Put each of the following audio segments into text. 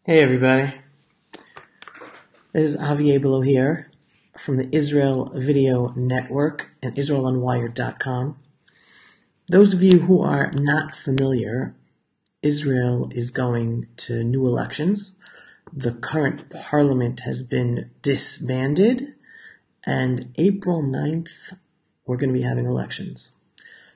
Hey everybody, this is Avi Abelo here from the Israel Video Network and IsraelUnwired.com. Those of you who are not familiar, Israel is going to new elections. The current parliament has been disbanded, and April 9th we're going to be having elections.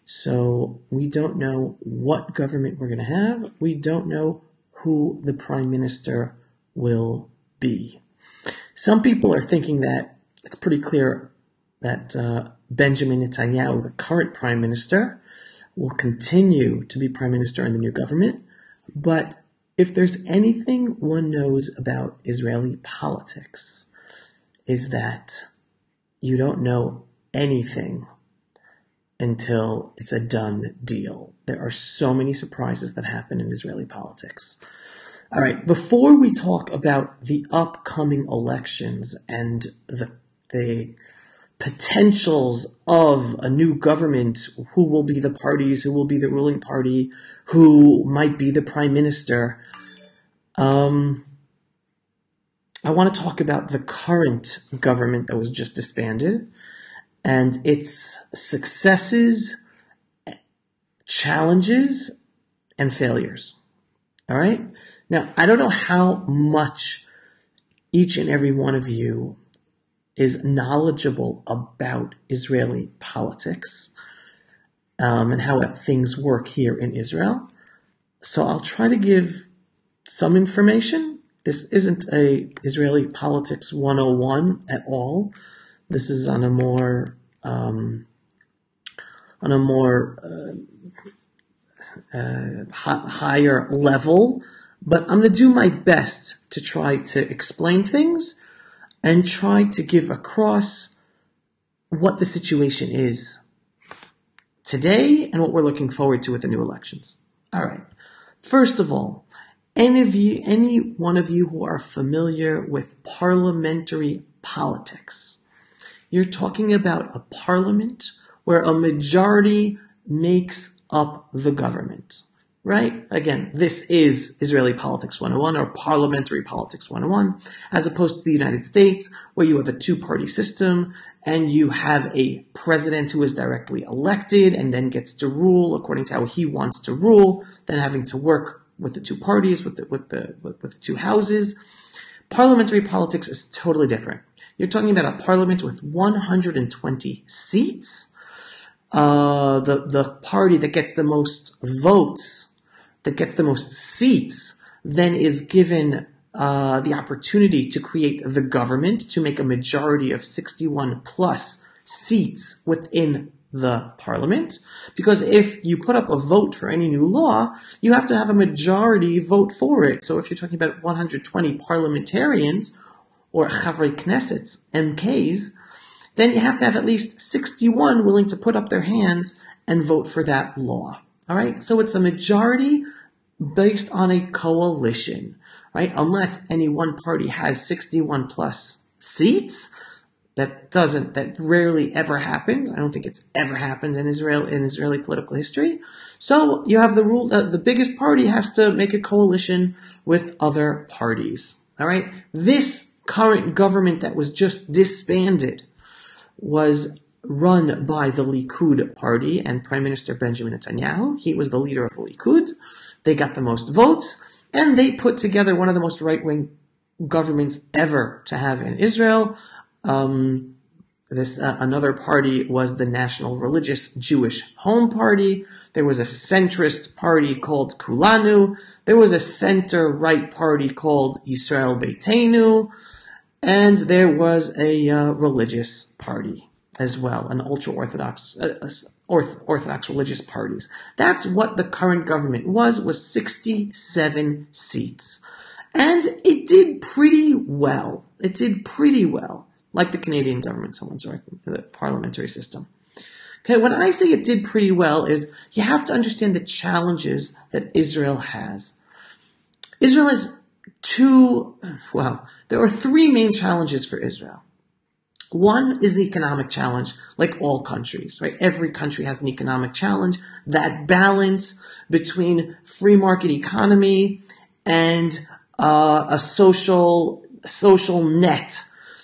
So we don't know what government we're going to have. We don't know who the prime minister will be. Some people are thinking that it's pretty clear that Benjamin Netanyahu, the current prime minister, will continue to be prime minister in the new government. But if there's anything one knows about Israeli politics, is that you don't know anything until it's a done deal. There are so many surprises that happen in Israeli politics. All right, before we talk about the upcoming elections and the potentials of a new government, who will be the parties, who will be the ruling party, who might be the prime minister, I want to talk about the current government that was just disbanded and its successes, challenges, and failures. All right? Now, I don't know how much each and every one of you is knowledgeable about Israeli politics and how things work here in Israel. So I'll try to give some information. This isn't a Israeli politics 101 at all. This is on a more higher level, but I'm going to do my best to try to explain things and try to give across what the situation is today and what we're looking forward to with the new elections. All right. First of all, any one of you who are familiar with parliamentary politics, you're talking about a parliament where a majority makes up the government, right? Again, this is Israeli Politics 101 or Parliamentary Politics 101, as opposed to the United States, where you have a two-party system and you have a president who is directly elected and then gets to rule according to how he wants to rule, then having to work with the two parties, with the two houses. Parliamentary politics is totally different. You're talking about a parliament with 120 seats. The party that gets the most votes, that gets the most seats, then is given the opportunity to create the government, to make a majority of 61 plus seats within the parliament. Because if you put up a vote for any new law, you have to have a majority vote for it. So if you're talking about 120 parliamentarians, or Chavrei Knessets, MKs, then you have to have at least 61 willing to put up their hands and vote for that law. All right? So it's a majority based on a coalition, right? Unless any one party has 61 plus seats, that rarely ever happens. I don't think it's ever happened in Israeli political history. So you have the rule that the biggest party has to make a coalition with other parties. All right? This current government that was just disbanded was run by the Likud party and Prime Minister Benjamin Netanyahu. He was the leader of the Likud. They got the most votes, and they put together one of the most right-wing governments ever to have in Israel. Another party was the National Religious Jewish Home Party. There was a centrist party called Kulanu. There was a center-right party called Yisrael Beitenu. And there was a religious party as well, an ultra-Orthodox Orthodox religious parties. That's what the current government was 67 seats. And it did pretty well. It did pretty well, like the Canadian government, someone's right, the parliamentary system. Okay, when I say it did pretty well is you have to understand the challenges that Israel has. Israel has there are three main challenges for Israel. One is the economic challenge, like all countries, right? Every country has an economic challenge. That balance between free market economy and a social net,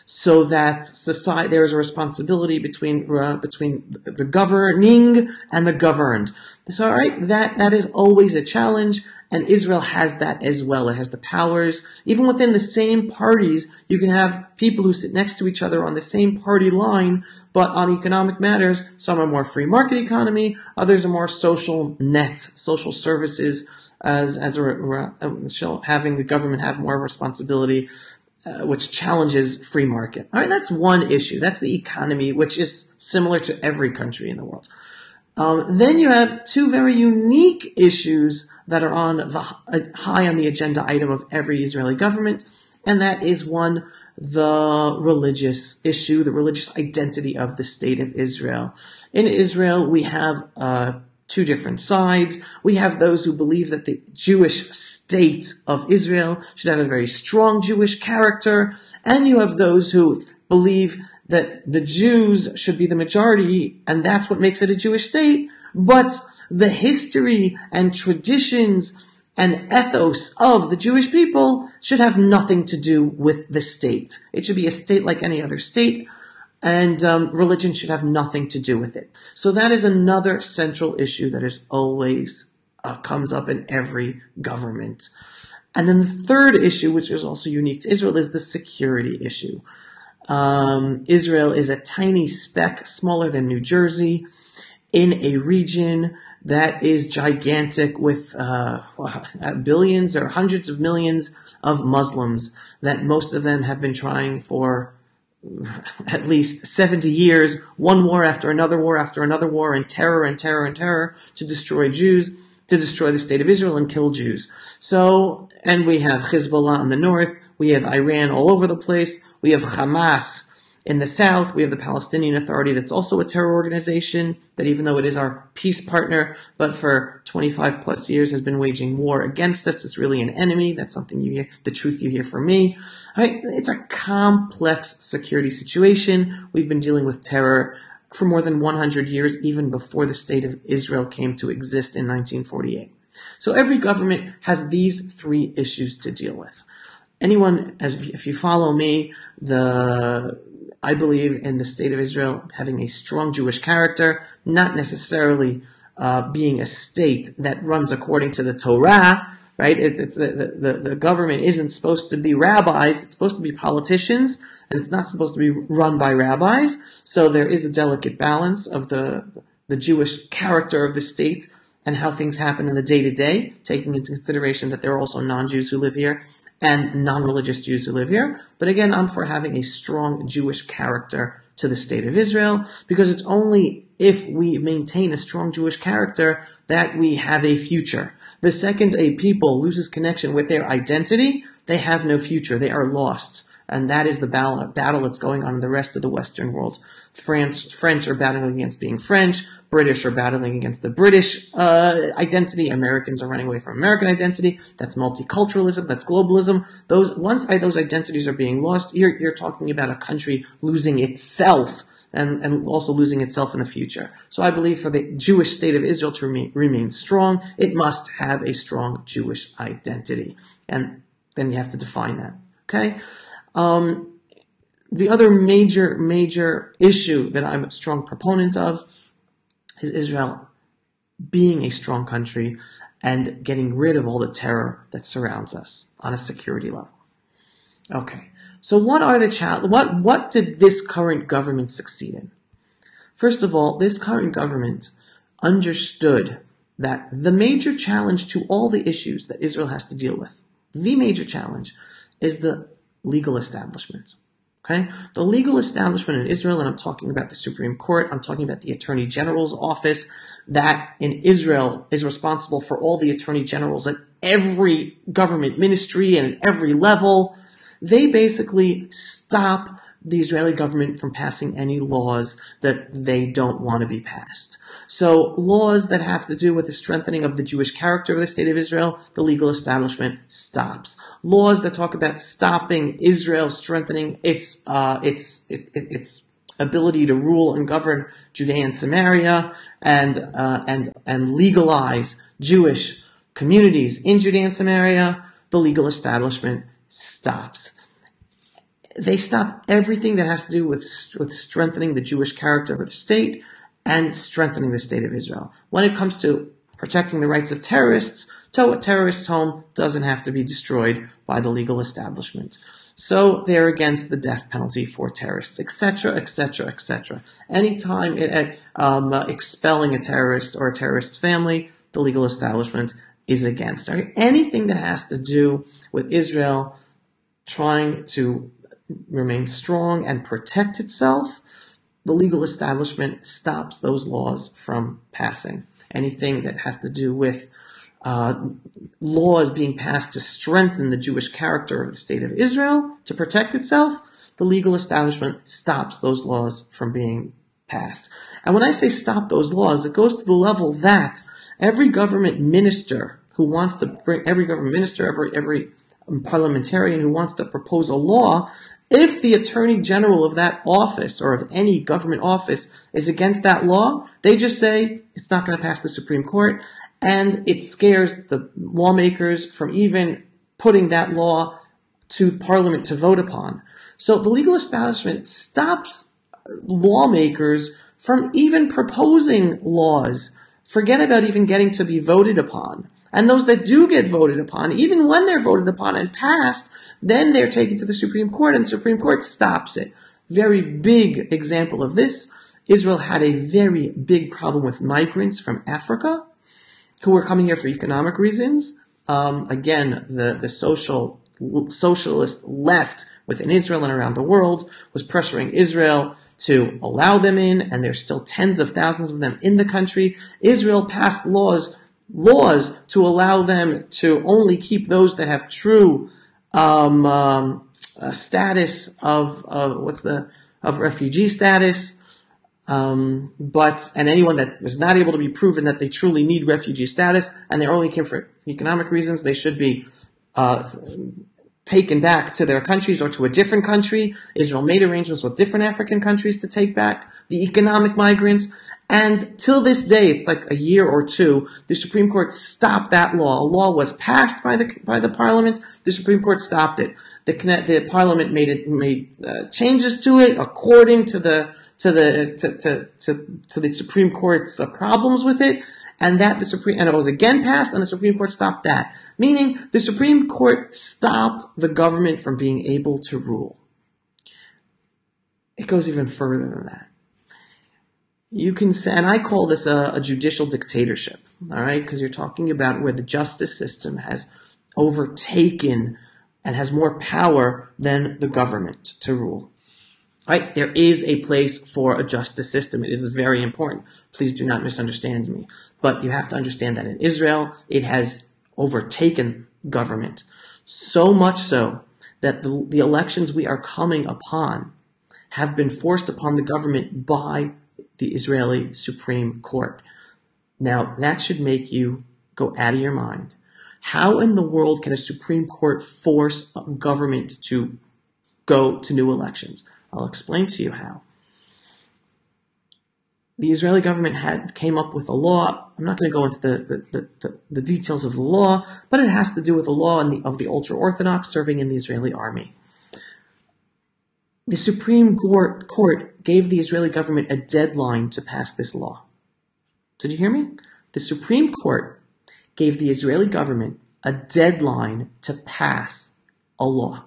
so that society, there is a responsibility between the governing and the governed. So, all right, that is always a challenge, and Israel has that as well. It has the powers. Even within the same parties, you can have people who sit next to each other on the same party line, but on economic matters, some are more free market economy, others are more social net, social services, having the government have more responsibility, which challenges free market. All right, that's one issue. That's the economy, which is similar to every country in the world. Then you have two very unique issues that are high on the agenda item of every Israeli government, and that is one, the religious issue, the religious identity of the state of Israel. In Israel, we have two different sides. We have those who believe that the Jewish state of Israel should have a very strong Jewish character, and you have those who believe that the Jews should be the majority, and that's what makes it a Jewish state, but the history and traditions and ethos of the Jewish people should have nothing to do with the state. It should be a state like any other state, and religion should have nothing to do with it. So that is another central issue that is always comes up in every government. And then the third issue, which is also unique to Israel, is the security issue. Israel is a tiny speck, smaller than New Jersey, in a region that is gigantic with billions or hundreds of millions of Muslims, that most of them have been trying for at least 70 years, one war after another war after another war, and terror and terror and terror to destroy Jews, to destroy the state of Israel and kill Jews. So, and we have Hezbollah in the north, we have Iran all over the place, we have Hamas in the south, we have the Palestinian Authority that's also a terror organization that, even though it is our peace partner, but for 25 plus years has been waging war against us. It's really an enemy. That's something you hear, the truth you hear from me. All right, it's a complex security situation. We've been dealing with terror for more than 100 years, even before the state of Israel came to exist in 1948. So every government has these three issues to deal with. If you follow me, I believe in the state of Israel having a strong Jewish character, not necessarily being a state that runs according to the Torah, right? The government isn't supposed to be rabbis, it's supposed to be politicians, and it's not supposed to be run by rabbis. So there is a delicate balance of the Jewish character of the state and how things happen in the day-to-day, taking into consideration that there are also non-Jews who live here and non-religious Jews who live here. But again, I'm for having a strong Jewish character to the state of Israel, because it's only if we maintain a strong Jewish character that we have a future. The second a people loses connection with their identity, they have no future. They are lost. And that is the battle that's going on in the rest of the Western world. French are battling against being French. British are battling against the British identity. Americans are running away from American identity. That's multiculturalism. That's globalism. Once those identities are being lost, you're talking about a country losing itself and also losing itself in the future. So I believe for the Jewish state of Israel to remain strong, it must have a strong Jewish identity. And then you have to define that. Okay? The other major issue that I'm a strong proponent of is Israel being a strong country and getting rid of all the terror that surrounds us on a security level. Okay, so what are the what did this current government succeed in? First of all, this current government understood that the major challenge to all the issues that Israel has to deal with, the major challenge, is the legal establishment. Okay? The legal establishment in Israel, and I'm talking about the Supreme Court, I'm talking about the Attorney General's office, that in Israel is responsible for all the Attorney Generals at every government ministry and at every level. They basically stop the Israeli government from passing any laws that they don't want to be passed. So laws that have to do with the strengthening of the Jewish character of the state of Israel, the legal establishment stops. Laws that talk about stopping Israel strengthening its ability to rule and govern Judea and Samaria and legalize Jewish communities in Judea and Samaria, the legal establishment stops. They stop everything that has to do with strengthening the Jewish character of the state and strengthening the state of Israel. When it comes to protecting the rights of terrorists, a terrorist's home doesn't have to be destroyed by the legal establishment. So they're against the death penalty for terrorists, etc., etc., etc. Anytime expelling a terrorist or a terrorist's family, the legal establishment is against. Right? Anything that has to do with Israel trying to remain strong and protect itself, the legal establishment stops those laws from passing. Anything that has to do with laws being passed to strengthen the Jewish character of the state of Israel, to protect itself, the legal establishment stops those laws from being passed. And when I say stop those laws, it goes to the level that every government minister who wants to bring, every parliamentarian who wants to propose a law, if the attorney general of that office or of any government office is against that law, they just say it's not going to pass the Supreme Court, and it scares the lawmakers from even putting that law to Parliament to vote upon. So the legal establishment stops lawmakers from even proposing laws. Forget about even getting to be voted upon. And those that do get voted upon, even when they're voted upon and passed, then they're taken to the Supreme Court, and the Supreme Court stops it. Very big example of this. Israel had a very big problem with migrants from Africa who were coming here for economic reasons. Again, the socialist left within Israel and around the world was pressuring Israel to allow them in, and there's still tens of thousands of them in the country. Israel passed laws to allow them to only keep those that have true status of refugee status. And anyone that was not able to be proven that they truly need refugee status and they only came for economic reasons, they should be taken back to their countries or to a different country. Israel made arrangements with different African countries to take back the economic migrants. And till this day, it's like a year or two, the Supreme Court stopped that law. A law was passed by the Parliament. The Supreme Court stopped it. The Parliament made changes to it according to the Supreme Court's problems with it, and it was again passed, and the Supreme Court stopped that. Meaning, the Supreme Court stopped the government from being able to rule. It goes even further than that. You can say, and I call this a judicial dictatorship, all right? Because you're talking about where the justice system has overtaken and has more power than the government to rule. Right? There is a place for a justice system. It is very important. Please do not misunderstand me. But you have to understand that in Israel, it has overtaken government. So much so that the elections we are coming upon have been forced upon the government by the Israeli Supreme Court. Now, that should make you go out of your mind. How in the world can a Supreme Court force a government to go to new elections? I'll explain to you how. The Israeli government came up with a law. I'm not going to go into the details of the law, but it has to do with the law of the ultra-Orthodox serving in the Israeli army. The Supreme Court gave the Israeli government a deadline to pass this law. Did you hear me? The Supreme Court gave the Israeli government a deadline to pass a law.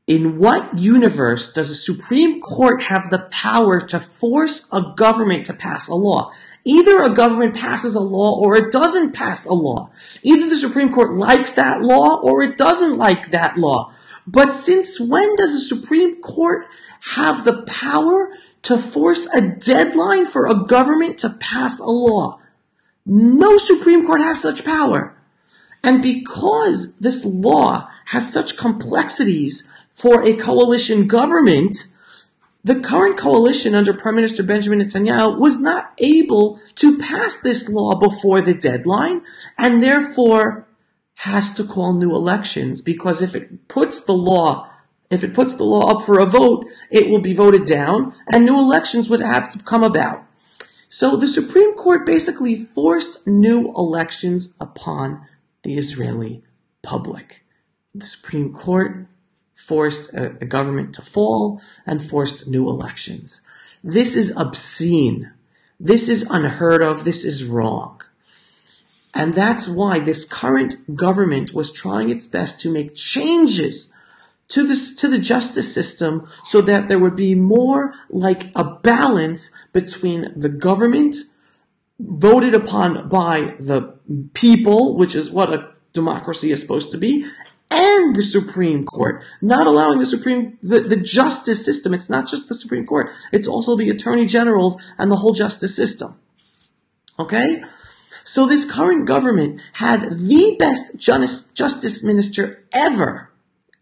In what universe does the Supreme Court have the power to force a government to pass a law? Either a government passes a law or it doesn't pass a law. Either the Supreme Court likes that law or it doesn't like that law. But since when does the Supreme Court have the power to force a deadline for a government to pass a law? No Supreme Court has such power. And because this law has such complexities for a coalition government, the current coalition under Prime Minister Benjamin Netanyahu was not able to pass this law before the deadline, and therefore has to call new elections, because if it puts the law up for a vote, it will be voted down, and new elections would have to come about. So the Supreme Court basically forced new elections upon the Israeli public. The Supreme Court forced a government to fall and forced new elections. This is obscene. This is unheard of. This is wrong. And that's why this current government was trying its best to make changes to the justice system so that there would be more like a balance between the government voted upon by the people, which is what a democracy is supposed to be, and the Supreme Court, not allowing the justice system. It's not just the Supreme Court. It's also the attorney generals and the whole justice system. Okay? So this current government had the best justice minister ever.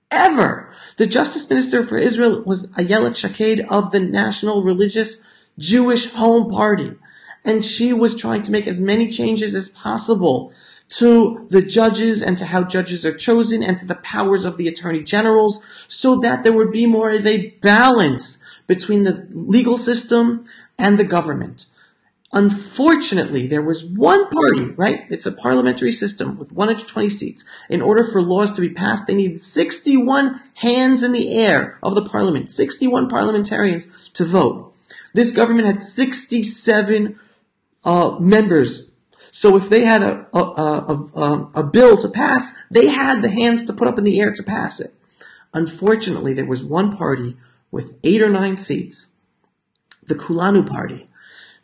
The justice minister for Israel was Ayelet Shaked of the National Religious Jewish Home Party. And she was trying to make as many changes as possible to the judges and to how judges are chosen and to the powers of the attorney generals so that there would be more of a balance between the legal system and the government. Unfortunately, there was one party, right? It's a parliamentary system with 120 seats. In order for laws to be passed, they need 61 hands in the air of the parliament, 61 parliamentarians to vote. This government had 67 members. So if they had a bill to pass, they had the hands to put up in the air to pass it. Unfortunately, there was one party with 8 or 9 seats, the Kulanu party,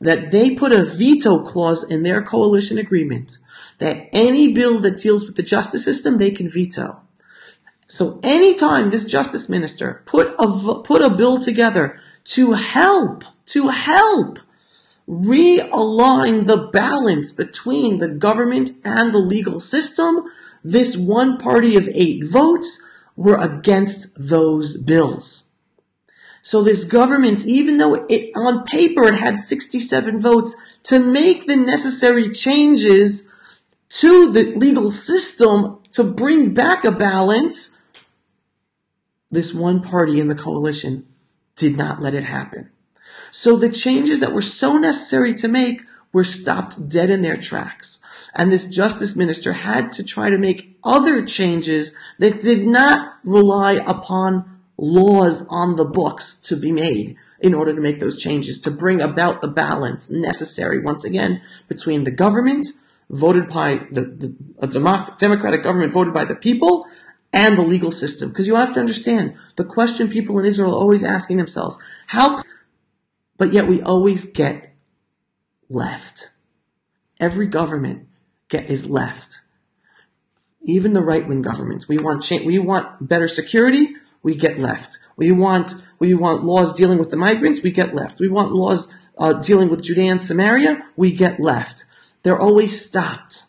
that they put a veto clause in their coalition agreement that any bill that deals with the justice system, they can veto. So anytime this justice minister put a bill together to help realign the balance between the government and the legal system, this one party of 8 votes were against those bills. So this government, even though on paper it had 67 votes to make the necessary changes to the legal system to bring back a balance, this one party in the coalition did not let it happen. So the changes that were so necessary to make were stopped dead in their tracks. And this justice minister had to try to make other changes that did not rely upon laws on the books to be made in order to make those changes, to bring about the balance necessary, once again, between the government voted by a democratic government voted by the people and the legal system. Because you have to understand, the question people in Israel are always asking themselves, but yet we always get left. Every government is left. Even the right-wing governments. We want better security, we get left. We want laws dealing with the migrants, we get left. We want laws dealing with Judea and Samaria, we get left. They're always stopped.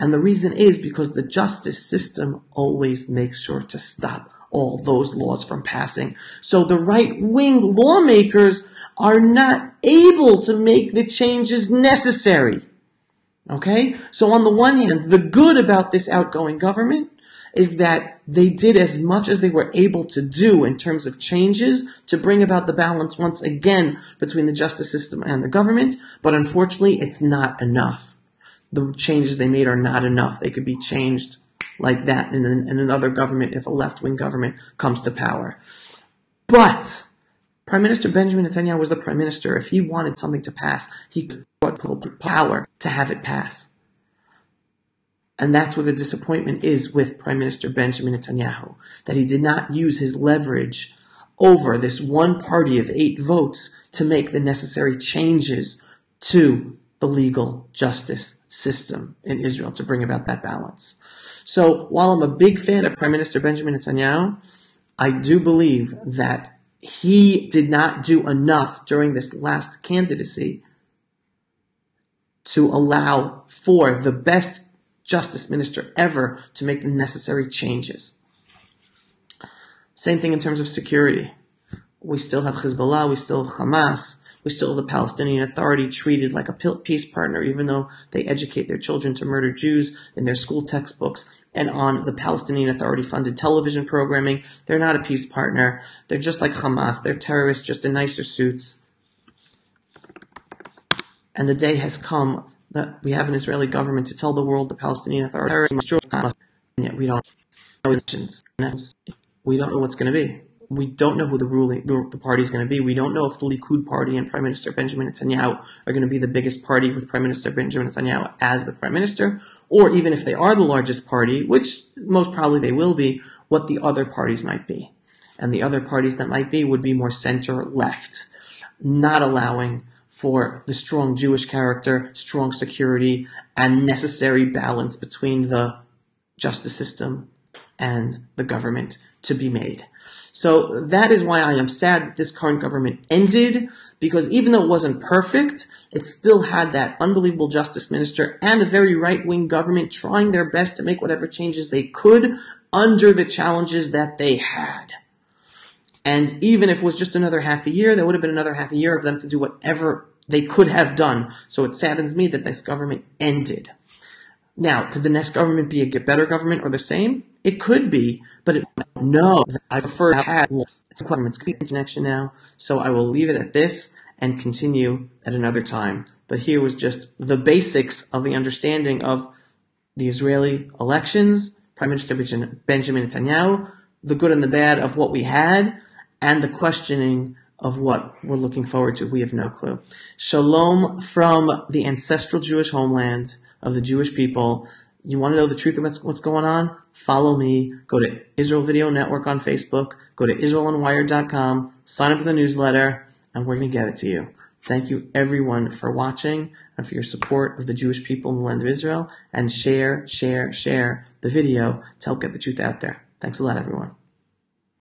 And the reason is because the justice system always makes sure to stop all those laws from passing. So the right-wing lawmakers are not able to make the changes necessary. Okay? So on the one hand, the good about this outgoing government is that they did as much as they were able to do in terms of changes to bring about the balance once again between the justice system and the government, but unfortunately it's not enough. The changes they made are not enough. They could be changed like that in another government if a left-wing government comes to power. But Prime Minister Benjamin Netanyahu was the prime minister. If he wanted something to pass, he could put power to have it pass. And that's where the disappointment is with Prime Minister Benjamin Netanyahu, that he did not use his leverage over this one party of 8 votes to make the necessary changes to the legal justice system in Israel to bring about that balance. So while I'm a big fan of Prime Minister Benjamin Netanyahu, I do believe that he did not do enough during this last candidacy to allow for the best justice minister ever to make the necessary changes. Same thing in terms of security. We still have Hezbollah, we still have Hamas, we still have the Palestinian Authority treated like a peace partner, even though they educate their children to murder Jews in their school textbooks and on the Palestinian Authority funded television programming. They're not a peace partner. They're just like Hamas. They're terrorists, just in nicer suits. And the day has come that we have an Israeli government to tell the world the Palestinian Authority must destroy Hamas. yet we don't know elections. We don't know what's going to be. We don't know who the party is going to be. We don't know if the Likud party and Prime Minister Benjamin Netanyahu are going to be the biggest party with Prime Minister Benjamin Netanyahu as the Prime Minister, or even if they are the largest party, which most probably they will be, what the other parties might be. And the other parties that might be would be more center-left, not allowing for the strong Jewish character, strong security, and necessary balance between the justice system and the government to be made. So that is why I am sad that this current government ended, because even though it wasn't perfect, it still had that unbelievable justice minister and a very right-wing government trying their best to make whatever changes they could under the challenges that they had. And even if it was just another half a year, there would have been another half a year of them to do whatever they could have done. So it saddens me that this government ended. Now, could the next government be a better government or the same? It could be, but no, I prefer to have government's connection now, so I will leave it at this and continue at another time. But here was just the basics of the understanding of the Israeli elections, Prime Minister Benjamin Netanyahu, the good and the bad of what we had, and the questioning of what we're looking forward to. We have no clue. Shalom from the ancestral Jewish homeland of the Jewish people. You want to know the truth about what's going on? Follow me. Go to Israel Video Network on Facebook. Go to IsraelOnWire.com. Sign up for the newsletter, and we're going to get it to you. Thank you, everyone, for watching and for your support of the Jewish people in the land of Israel. And share the video to help get the truth out there. Thanks a lot, everyone.